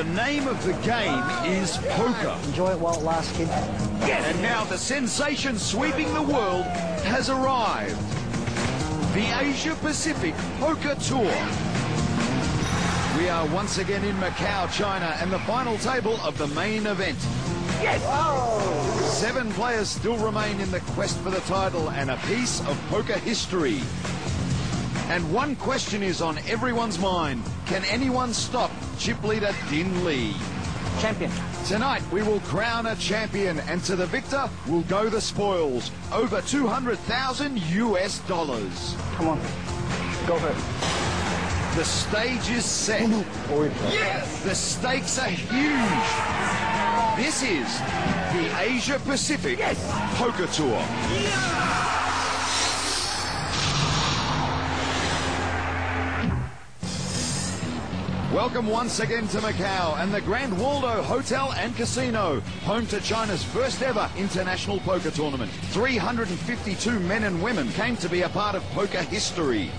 The name of the game is poker. Enjoy it while it lasts, kid. Yes. And now the sensation sweeping the world has arrived. The Asia Pacific Poker Tour. We are once again in Macau, China, and the final table of the main event. Yes! Whoa. 7 players still remain in the quest for the title and a piece of poker history. And one question is on everyone's mind. Can anyone stop chip leader Din Lee? Champion. Tonight we will crown a champion, and to the victor will go the spoils. Over 200,000 US dollars. Come on. Go for it. The stage is set. Yes! The stakes are huge. This is the Asia Pacific Poker Tour. Welcome once again to Macau and the Grand Waldo Hotel and Casino, home to China's first ever international poker tournament. 352 men and women came to be a part of poker history.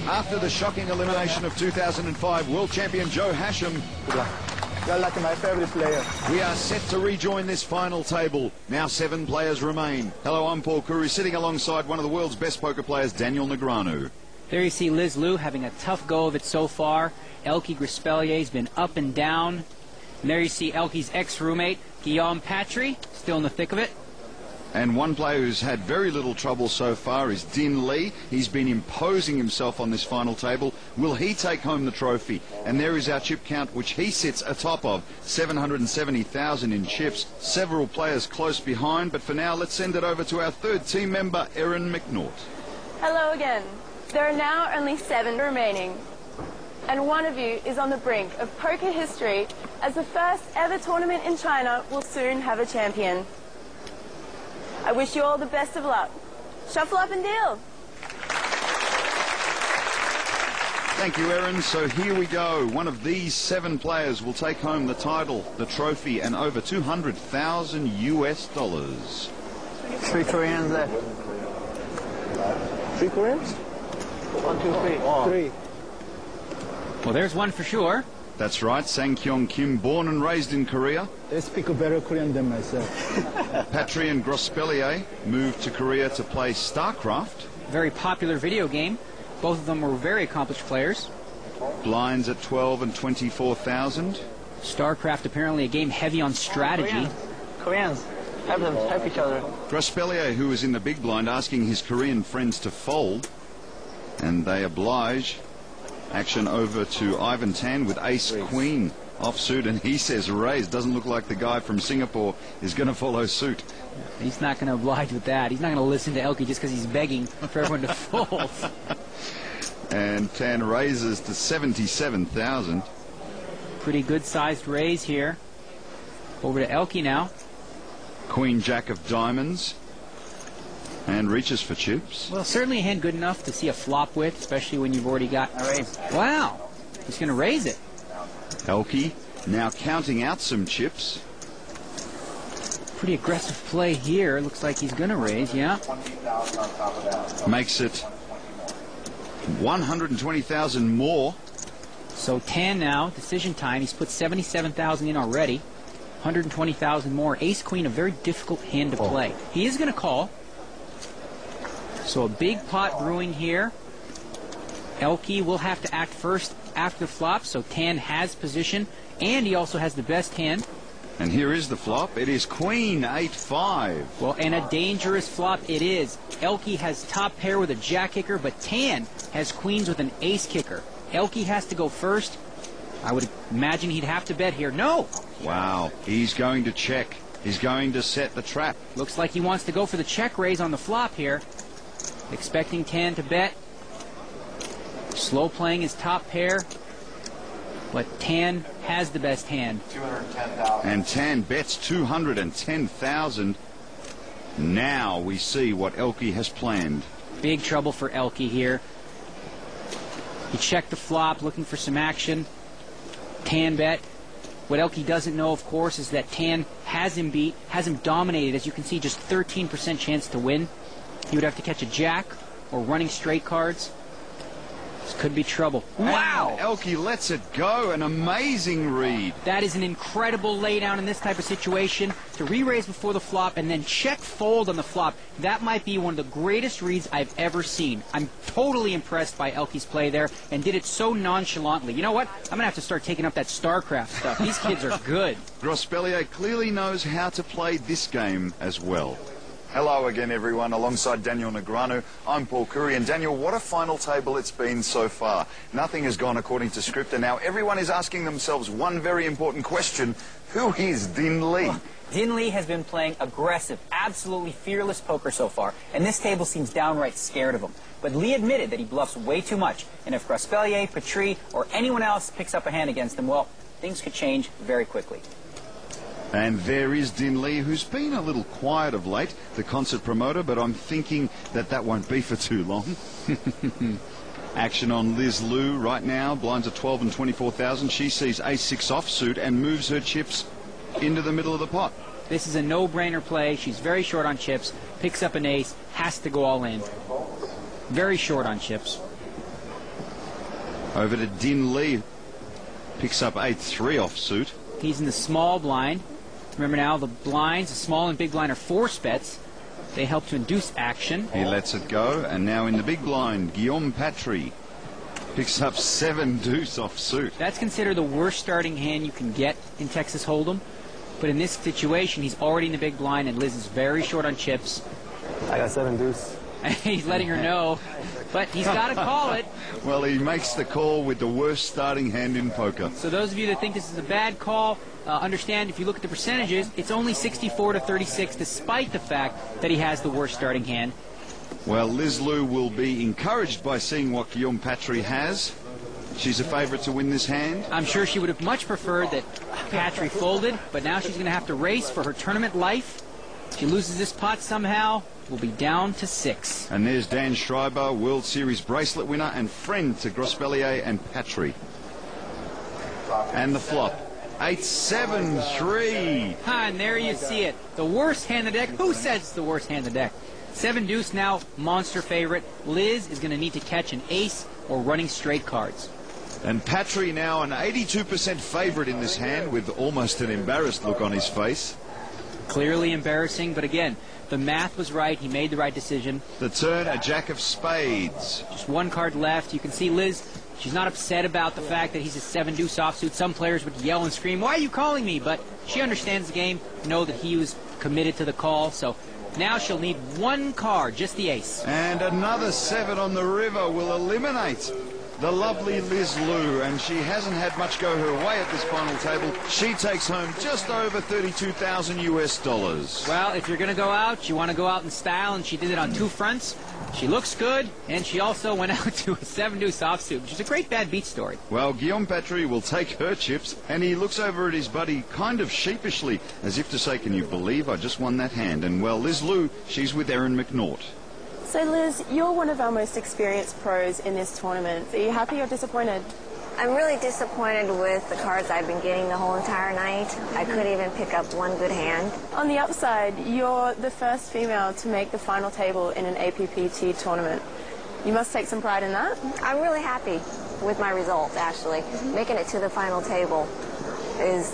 After the shocking elimination of 2005 world champion Joe Hashem, You're like my favorite player. we are set to rejoin this final table. Now 7 players remain. Hello, I'm Paul Kuru, sitting alongside one of the world's best poker players, Daniel Negreanu. There you see Liz Liu having a tough go of it so far. Elke Grispellier's been up and down. And there you see Elke's ex-roommate, Guillaume Patry, still in the thick of it. And one player who's had very little trouble so far is Din Lee. He's been imposing himself on this final table. Will he take home the trophy? And there is our chip count, which he sits atop of, 770,000 in chips. Several players close behind, but for now, let's send it over to our third team member, Erin McNaught. Hello again. There are now only 7 remaining. And one of you is on the brink of poker history, as the first ever tournament in China will soon have a champion. I wish you all the best of luck. Shuffle up and deal. Thank you, Erin. So here we go. One of these 7 players will take home the title, the trophy, and over 200,000 US dollars. 3 Koreans left. 3 Koreans? 1, 2, 3. Oh. 3. Well, there's one for sure. That's right, Sang Kyung Kim, born and raised in Korea. They speak better Korean than myself. Patry and Grospellier moved to Korea to play StarCraft. Very popular video game. Both of them were very accomplished players. Blinds at 12 and 24,000. StarCraft apparently a game heavy on strategy. Koreans. Help them. Help each other. Grospellier, who was in the big blind, asking his Korean friends to fold. And they oblige. Action over to Ivan Tan with ace-queen offsuit, and he says raise. Doesn't look like the guy from Singapore is going to follow suit. He's not going to oblige with that. He's not going to listen to Elke just because he's begging for everyone to fold. And Tan raises to 77,000. Pretty good-sized raise here. Over to Elke now. Queen Jack of diamonds. And reaches for chips. Well, certainly a hand good enough to see a flop with, especially when you've already got a raise. Wow. He's going to raise it. Elke now counting out some chips. Pretty aggressive play here. Looks like he's going to raise, yeah. Makes it 120,000 more. So Tan now, decision time. He's put 77,000 in already. 120,000 more. Ace-queen, a very difficult hand to play. He is going to call. So a big pot brewing here. Elke will have to act first after the flop, so Tan has position, and he also has the best hand. And here is the flop. It is Queen 8-5. Well, and a dangerous flop it is. Elke has top pair with a jack kicker, but Tan has queens with an ace kicker. Elke has to go first. I would imagine he'd have to bet here. No! Wow, he's going to check. He's going to set the trap. Looks like he wants to go for the check raise on the flop here. Expecting Tan to bet. Slow playing his top pair. But Tan has the best hand. 210,000. And Tan bets 210,000. Now we see what Elke has planned. Big trouble for Elke here. He checked the flop, looking for some action. Tan bet. What Elke doesn't know, of course, is that Tan has him beat, has him dominated. As you can see, just 13% chance to win. He would have to catch a jack or running straight cards. This could be trouble. Wow! Elke lets it go. An amazing read. That is an incredible laydown in this type of situation. To re-raise before the flop and then check fold on the flop. That might be one of the greatest reads I've ever seen. I'm totally impressed by Elke's play there and did it so nonchalantly. You know what? I'm going to have to start taking up that StarCraft stuff. These kids are good. Grospellier clearly knows how to play this game as well. Hello again, everyone. Alongside Daniel Negreanu, I'm Paul Curry. And Daniel, what a final table it's been so far. Nothing has gone according to script, and now everyone is asking themselves one very important question. Who is Din Lee? Din Lee has been playing aggressive, absolutely fearless poker so far, and this table seems downright scared of him. But Lee admitted that he bluffs way too much, and if Grospellier, Patry, or anyone else picks up a hand against him, well, things could change very quickly. And there is Din Lee, who's been a little quiet of late, the concert promoter, but I'm thinking that that won't be for too long. Action on Liz Liu right now. Blinds are 12 and 24,000. She sees ace-6 offsuit and moves her chips into the middle of the pot. This is a no-brainer play. She's very short on chips, picks up an ace, has to go all in. Very short on chips. Over to Din Lee. Picks up 8-3 offsuit. He's in the small blind. Remember now, the blinds, the small and big blind, are force bets. They help to induce action. He lets it go, and now in the big blind, Guillaume Patry picks up 7-deuce offsuit. That's considered the worst starting hand you can get in Texas Hold'em. But in this situation, he's already in the big blind, and Liz is very short on chips. I got 7-deuce. He's letting her know, but he's got to call it. Well, he makes the call with the worst starting hand in poker. So those of you that think this is a bad call, understand if you look at the percentages, it's only 64 to 36, despite the fact that he has the worst starting hand. Well, Liz Liu will be encouraged by seeing what Guillaume Patry has. She's a favourite to win this hand. I'm sure she would have much preferred that Patry folded, but now she's going to have to race for her tournament life. If she loses this pot somehow, we'll be down to 6. And there's Dan Schreiber, World Series bracelet winner and friend to Grospellier and Patry. And the flop. 8-7-3. And there you see it. The worst hand of the deck. Who says it's the worst hand of the deck? 7-deuce now, monster favorite. Liz is going to need to catch an ace or running straight cards. And Patry now an 82% favourite in this hand with almost an embarrassed look on his face. Clearly embarrassing, but again, the math was right. He made the right decision. The turn, a jack of spades. Just one card left. You can see Liz, she's not upset about the fact that he's a 7-deuce offsuit. Some players would yell and scream, "Why are you calling me?" But she understands the game, know that he was committed to the call. So now she'll need one card, just the ace. And another 7 on the river will eliminate the lovely Liz Liu, and she hasn't had much go her way at this final table. She takes home just over $32,000 US. Well, if you're going to go out, you want to go out in style, and she did it on 2 fronts. She looks good, and she also went out to a 7-deuce offsuit, which is a great bad beat story. Well, Guillaume Patry will take her chips, and he looks over at his buddy kind of sheepishly, as if to say, "Can you believe I just won that hand?" And, well, Liz Liu, she's with Erin McNaught. So Liz, you're one of our most experienced pros in this tournament. Are you happy or disappointed? I'm really disappointed with the cards I've been getting the whole entire night. I couldn't even pick up one good hand. On the upside, you're the first female to make the final table in an APPT tournament. You must take some pride in that. I'm really happy with my results, actually. Making it to the final table is